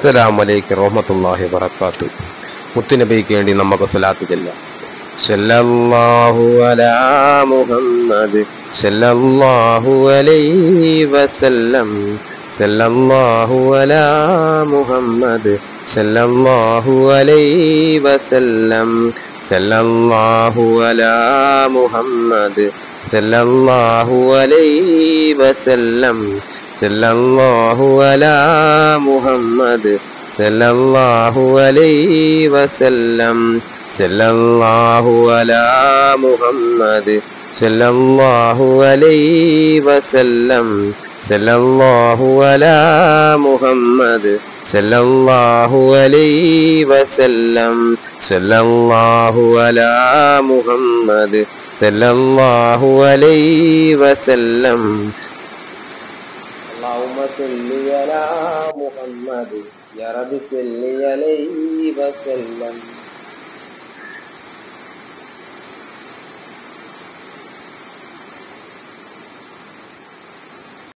അസ്സലാമു അലൈക്കും റഹ്മത്തുള്ളാഹി വബറകാതുഹു. മുത്തുനബിക്ക് വേണ്ടി നമുക്ക് സ്വലാത്ത് ചൊല്ലാം. സല്ലല്ലാഹു അലാ മുഹമ്മദ് സല്ലല്ലാഹു അലൈഹി വസല്ലം. സല്ലല്ലാഹു അലാ മുഹമ്മദ് സല്ലല്ലാഹു അലൈഹി വസല്ലം. സല്ലല്ലാഹു അലാ മുഹമ്മദ് സല്ലല്ലാഹു അലൈഹി വസല്ലം. സല്ലല്ലാഹു അലാ മുഹമ്മദ് സല്ലല്ലാഹു അലൈഹി വസല്ലം. സല്ലല്ലാഹു അലാ മുഹമ്മദ് സല്ലല്ലാഹു അലൈഹി വസല്ലം. സല്ലല്ലാഹു അലാ മുഹമ്മദ് സല്ലല്ലാഹു അലൈഹി വസല്ലം. സല്ലല്ലാഹു അലാ മുഹമ്മദ് സല്ലല്ലാഹു അലൈഹി വസല്ലം. اللهم صل على محمد يا رب صل عليه وسلم.